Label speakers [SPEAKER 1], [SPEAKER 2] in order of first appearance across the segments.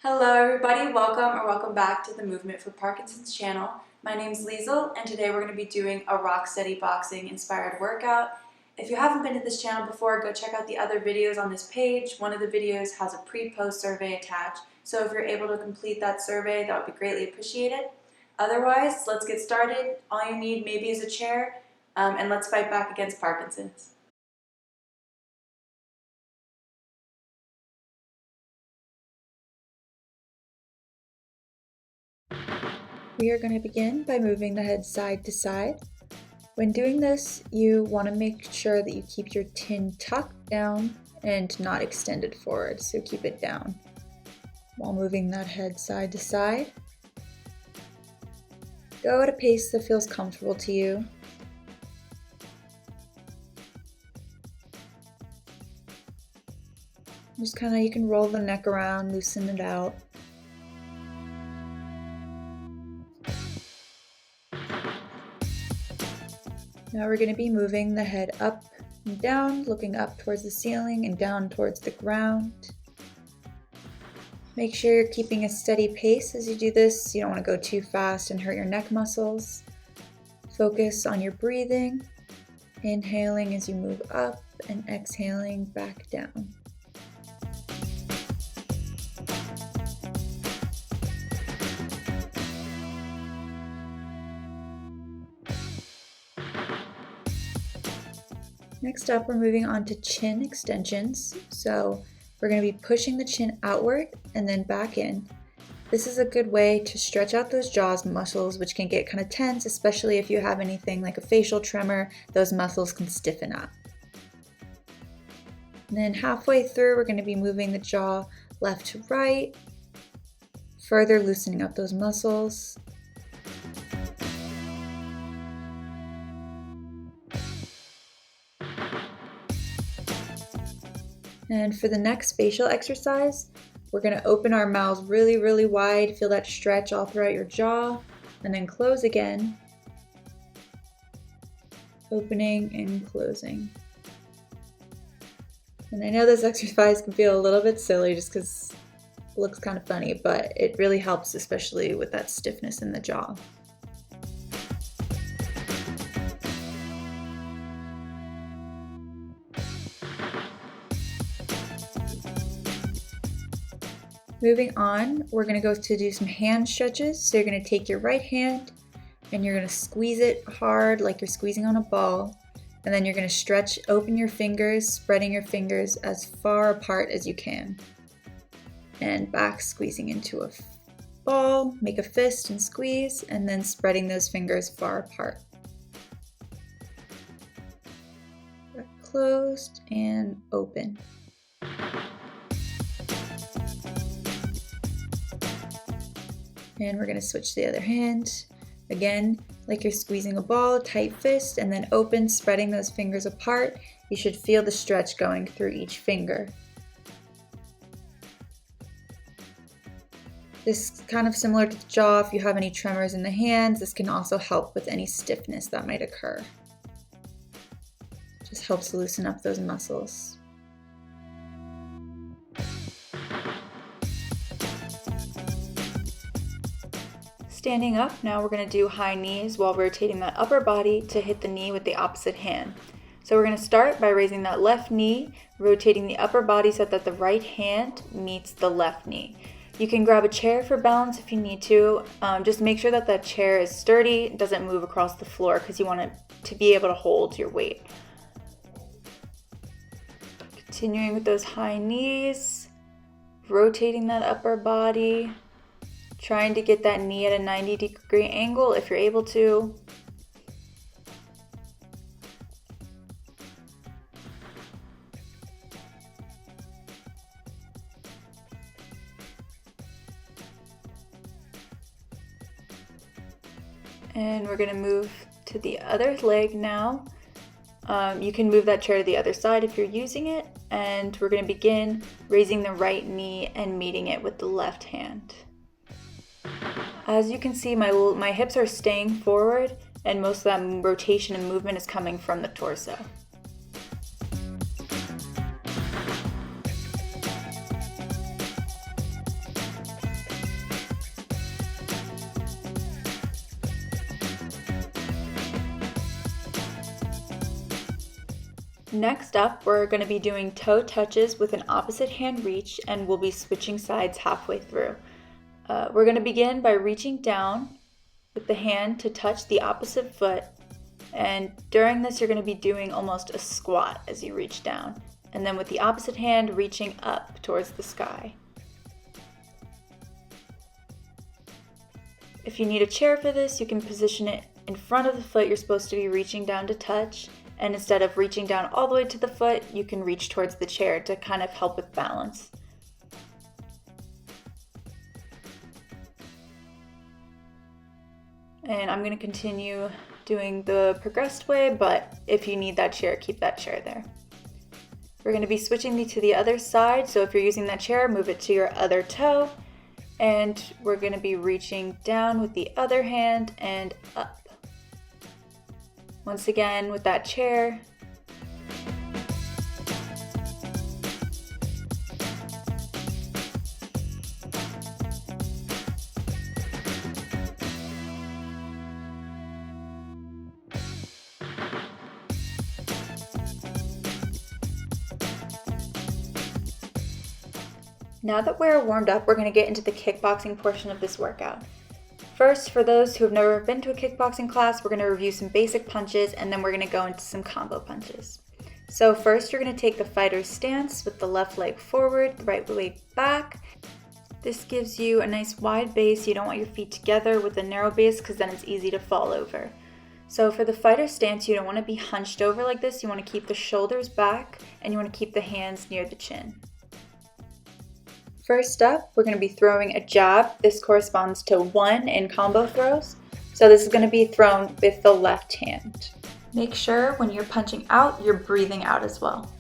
[SPEAKER 1] Hello everybody, welcome back to the Movement for Parkinson's channel. My name is Liesl and today we're going to be doing a Rocksteady Boxing inspired workout. If you haven't been to this channel before, go check out the other videos on this page. One of the videos has a pre-post survey attached, so if you're able to complete that survey, that would be greatly appreciated. Otherwise, let's get started. All you need maybe is a chair, and let's fight back against Parkinson's. We are going to begin by moving the head side to side. When doing this, you want to make sure that you keep your chin tucked down and not extended forward, so keep it down while moving that head side to side. Go at a pace that feels comfortable to you. Just you can roll the neck around, loosen it out. Now we're going to be moving the head up and down, looking up towards the ceiling and down towards the ground. Make sure you're keeping a steady pace as you do this. You don't want to go too fast and hurt your neck muscles. Focus on your breathing, inhaling as you move up and exhaling back down. Next up, we're moving on to chin extensions. So we're going to be pushing the chin outward and then back in. This is a good way to stretch out those jaws muscles, which can get kind of tense, especially if you have anything like a facial tremor. Those muscles can stiffen up. And then halfway through, we're going to be moving the jaw left to right, further loosening up those muscles. And for the next facial exercise, we're going to open our mouths really wide, feel that stretch all throughout your jaw, and then close again, opening and closing. And I know this exercise can feel a little bit silly just because it looks kind of funny, but it really helps, especially with that stiffness in the jaw. Moving on, we're going to go to do some hand stretches. So you're going to take your right hand and you're going to squeeze it hard like you're squeezing on a ball. And then you're going to stretch, open your fingers, spreading your fingers as far apart as you can. And back, squeezing into a ball, make a fist and squeeze, and then spreading those fingers far apart. Closed and open. And we're going to switch to the other hand. Again, like you're squeezing a ball, tight fist, and then open, spreading those fingers apart. You should feel the stretch going through each finger. This is kind of similar to the jaw. If you have any tremors in the hands, this can also help with any stiffness that might occur. Just helps loosen up those muscles. Standing up, now we're going to do high knees while rotating that upper body to hit the knee with the opposite hand. So we're going to start by raising that left knee, rotating the upper body so that the right hand meets the left knee. You can grab a chair for balance if you need to. Just make sure that that chair is sturdy, doesn't move across the floor because you want it to be able to hold your weight. Continuing with those high knees, rotating that upper body. Trying to get that knee at a 90-degree angle if you're able to. And we're going to move to the other leg now. You can move that chair to the other side if you're using it. And we're going to begin raising the right knee and meeting it with the left hand. As you can see, my hips are staying forward and most of that rotation and movement is coming from the torso. Next up, we're going to be doing toe touches with an opposite hand reach, and we'll be switching sides halfway through. We're going to begin by reaching down with the hand to touch the opposite foot, and during this you're going to be doing almost a squat as you reach down, and then with the opposite hand reaching up towards the sky. If you need a chair for this, you can position it in front of the foot you're supposed to be reaching down to touch, and instead of reaching down all the way to the foot, you can reach towards the chair to kind of help with balance. And I'm going to continue doing the progressed way, but if you need that chair, keep that chair there. We're going to be switching to the other side, so if you're using that chair, move it to your other toe, and we're going to be reaching down with the other hand and up. Once again with that chair. Now that we're warmed up, we're going to get into the kickboxing portion of this workout. First, for those who have never been to a kickboxing class, we're going to review some basic punches, and then we're going to go into some combo punches. So first, you're going to take the fighter's stance with the left leg forward, the right leg back. This gives you a nice wide base. You don't want your feet together with a narrow base because then it's easy to fall over. So for the fighter stance, you don't want to be hunched over like this. You want to keep the shoulders back, and you want to keep the hands near the chin. First up, we're going to be throwing a jab. This corresponds to 1 in combo throws. So this is going to be thrown with the left hand. Make sure when you're punching out, you're breathing out as well.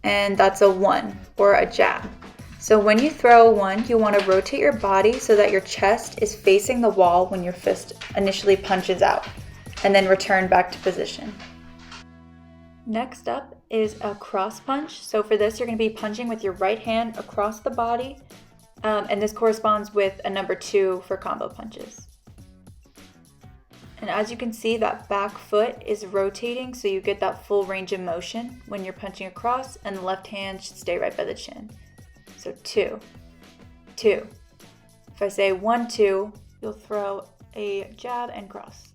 [SPEAKER 1] And that's a 1 or a jab. So when you throw a 1, you want to rotate your body so that your chest is facing the wall when your fist initially punches out, and then return back to position. Next up is a cross punch. So for this, you're going to be punching with your right hand across the body, and this corresponds with a number 2 for combo punches. And as you can see, that back foot is rotating, so you get that full range of motion when you're punching across, and the left hand should stay right by the chin. So 2, 2. If I say 1, 2, you'll throw a jab and cross.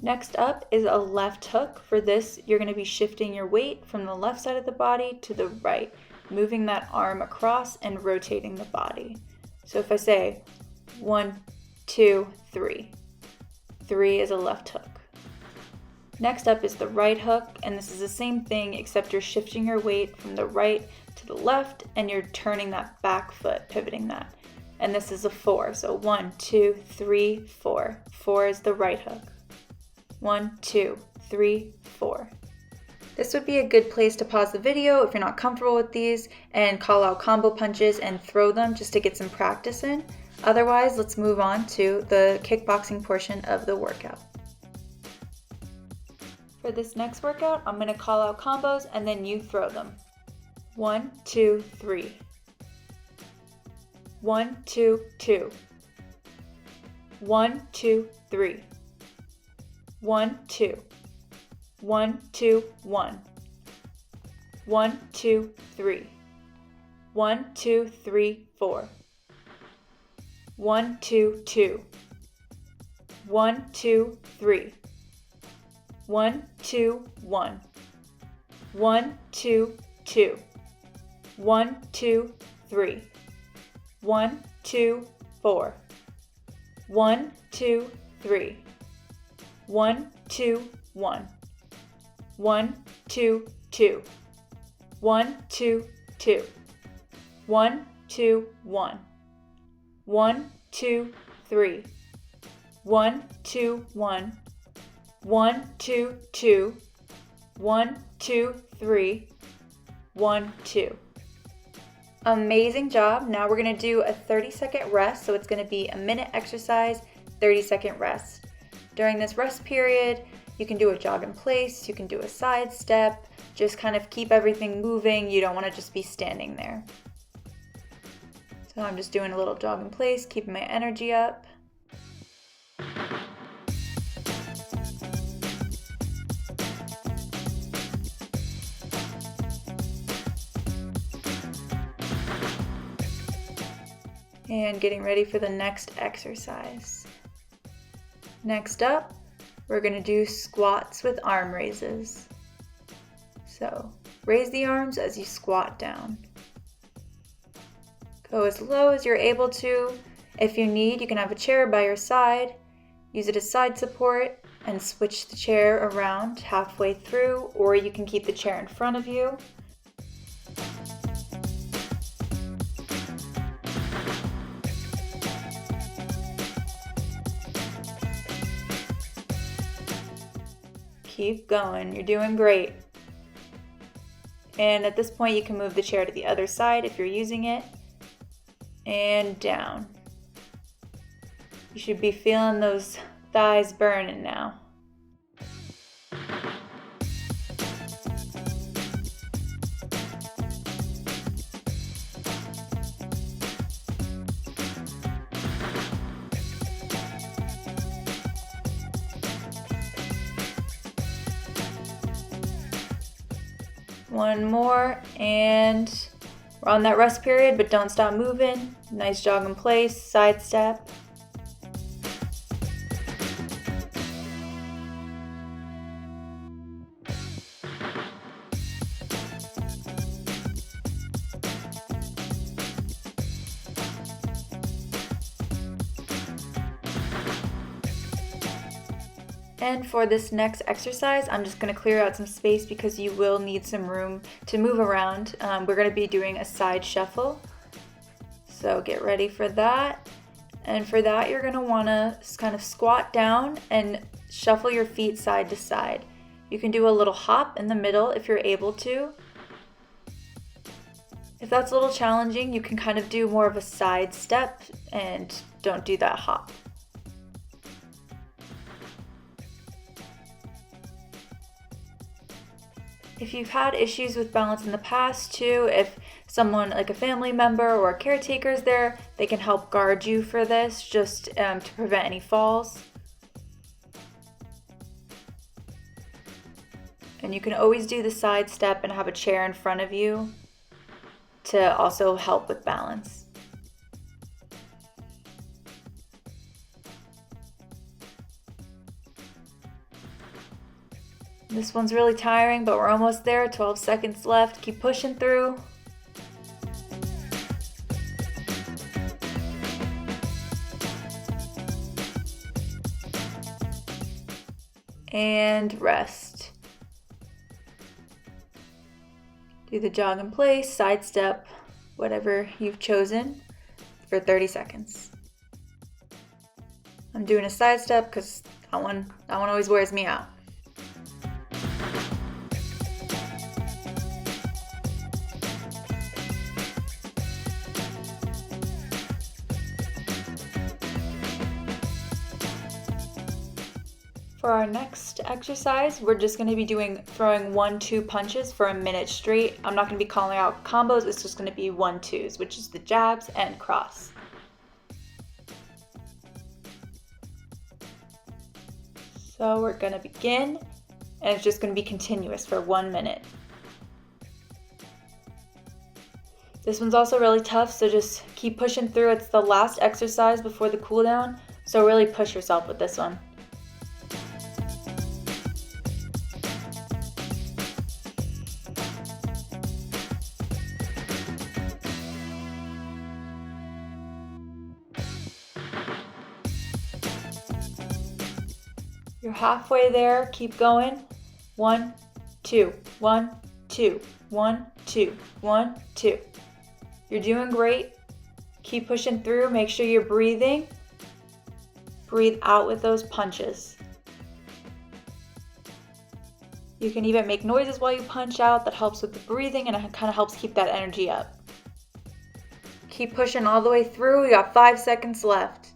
[SPEAKER 1] Next up is a left hook. For this, you're going to be shifting your weight from the left side of the body to the right, moving that arm across and rotating the body. So if I say 1, 2, 3, 3 is a left hook. Next up is the right hook, and this is the same thing except you're shifting your weight from the right to the left and you're turning that back foot, pivoting that. And this is a 4. So 1, 2, 3, 4. 4 is the right hook. 1, 2, 3, 4. This would be a good place to pause the video if you're not comfortable with these and call out combo punches and throw them just to get some practice in. Otherwise, let's move on to the kickboxing portion of the workout. For this next workout, I'm going to call out combos and then you throw them. 1, 2, 3. 1, 2, 2. 1, 2, 3. 1, 2. 1, 2, 1. 1, 2, 3. 1, 2, 3, 4. 1, 2, 2. 1, 2, 3. 1, 2, 1. 1, 2, 2. 1, 2, 3. 1, 2, 4. 1, 2, 3. 1, 2, 1. 1, 2, 2. 1, 2, 2. 1, 2, 1. 1, 2, 3. 1, 2, 1. 1, 2, 2. 1, 2, 3. 1, 2. Amazing job. Now we're going to do a 30-second rest. So it's going to be a minute exercise, 30-second rest. During this rest period, you can do a jog in place, you can do a side step, just kind of keep everything moving. You don't want to just be standing there. So I'm just doing a little jog in place, keeping my energy up. And getting ready for the next exercise. Next up, we're going to do squats with arm raises. So raise the arms as you squat down. Go as low as you're able to. If you need, you can have a chair by your side. Use it as side support and switch the chair around halfway through, or you can keep the chair in front of you. Keep going, you're doing great. And at this point you can move the chair to the other side if you're using it. And down. You should be feeling those thighs burning now. One more, and we're on that rest period, but don't stop moving. Nice jog in place, side step. And for this next exercise, I'm just going to clear out some space because you will need some room to move around. We're going to be doing a side shuffle. So get ready for that. And for that, you're going to want to kind of squat down and shuffle your feet side to side. You can do a little hop in the middle if you're able to. If that's a little challenging, you can kind of do more of a side step and don't do that hop. If you've had issues with balance in the past too, if someone like a family member or a caretaker is there, they can help guard you for this, just to prevent any falls. And you can always do the side step and have a chair in front of you to also help with balance. This one's really tiring, but we're almost there. 12 seconds left. Keep pushing through. And rest. Do the jog in place, side step, whatever you've chosen for 30 seconds. I'm doing a side step because that one always wears me out. For our next exercise, we're just going to be throwing 1-2 punches for a minute straight. I'm not going to be calling out combos, it's just going to be 1-2s, which is the jabs and cross. So we're going to begin, and it's just going to be continuous for 1 minute. This one's also really tough, so just keep pushing through. It's the last exercise before the cool down, so really push yourself with this one. You're halfway there, keep going. 1, 2, 1, 2, 1, 2, 1, 2. You're doing great. Keep pushing through, make sure you're breathing. Breathe out with those punches. You can even make noises while you punch out, that helps with the breathing and it kind of helps keep that energy up. Keep pushing all the way through, we got 5 seconds left.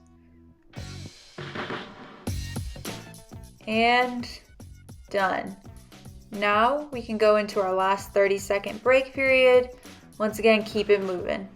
[SPEAKER 1] And done. Now we can go into our last 30-second break period. Once again, keep it moving.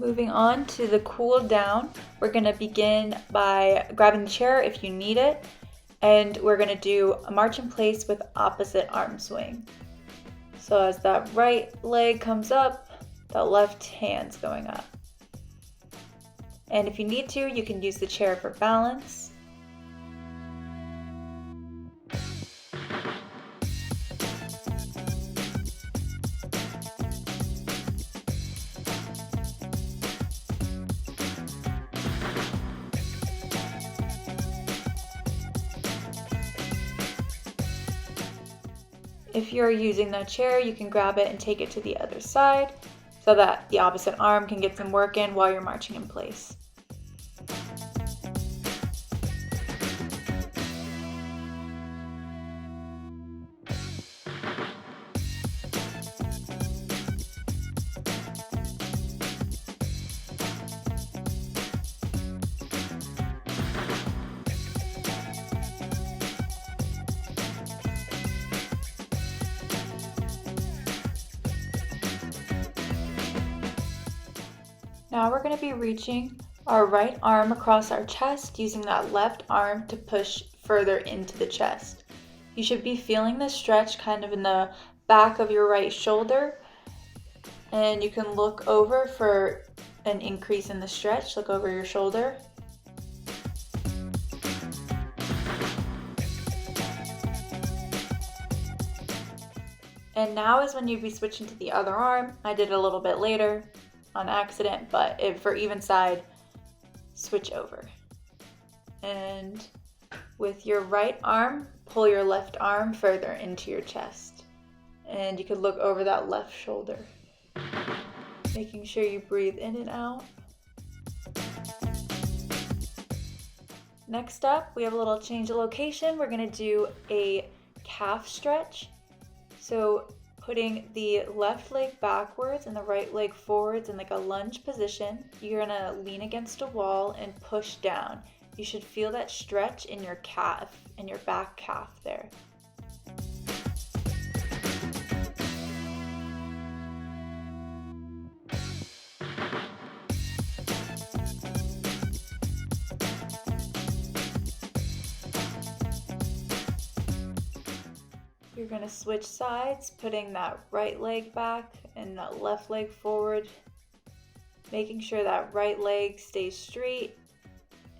[SPEAKER 1] Moving on to the cool down, we're going to begin by grabbing the chair if you need it, and we're going to do a march in place with opposite arm swing. So as that right leg comes up, the left hand's going up. And if you need to, you can use the chair for balance. If you're using that chair, you can grab it and take it to the other side so that the opposite arm can get some work in while you're marching in place. Now we're going to be reaching our right arm across our chest, using that left arm to push further into the chest. You should be feeling the stretch kind of in the back of your right shoulder, and you can look over for an increase in the stretch. Look over your shoulder. And now is when you'd be switching to the other arm. I did it a little bit later on accident, but for even side, switch over. And with your right arm, pull your left arm further into your chest. And you could look over that left shoulder, making sure you breathe in and out. Next up, we have a little change of location. We're gonna do a calf stretch. So putting the left leg backwards and the right leg forwards in like a lunge position, you're gonna lean against a wall and push down. You should feel that stretch in your calf, in your back calf there. You're going to switch sides, putting that right leg back and that left leg forward, making sure that right leg stays straight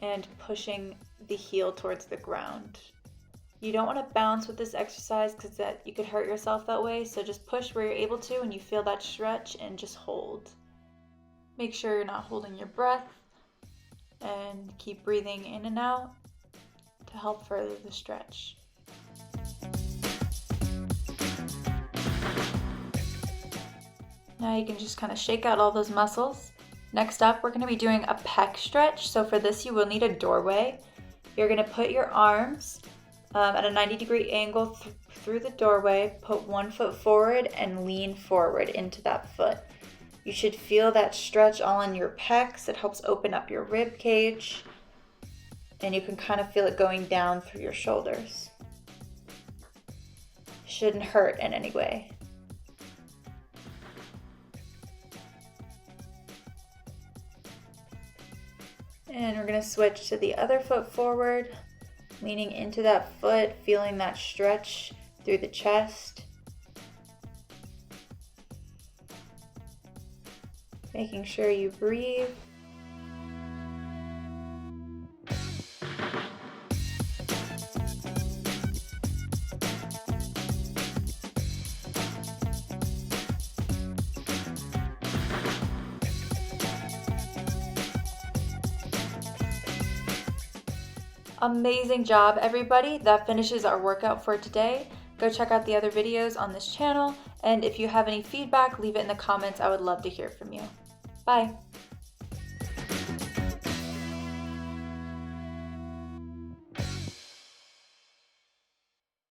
[SPEAKER 1] and pushing the heel towards the ground. You don't want to bounce with this exercise because you could hurt yourself that way, so just push where you're able to and you feel that stretch and just hold. Make sure you're not holding your breath and keep breathing in and out to help further the stretch. Now you can just kind of shake out all those muscles. Next up, we're going to be doing a pec stretch. So for this, you will need a doorway. You're going to put your arms at a 90-degree angle through the doorway, put one foot forward and lean forward into that foot. You should feel that stretch all in your pecs. It helps open up your rib cage, and you can kind of feel it going down through your shoulders. Shouldn't hurt in any way. And we're going to switch to the other foot forward, leaning into that foot, feeling that stretch through the chest. Making sure you breathe. Amazing job, everybody. That finishes our workout for today. Go check out the other videos on this channel, and if you have any feedback, leave it in the comments. I would love to hear from you. Bye.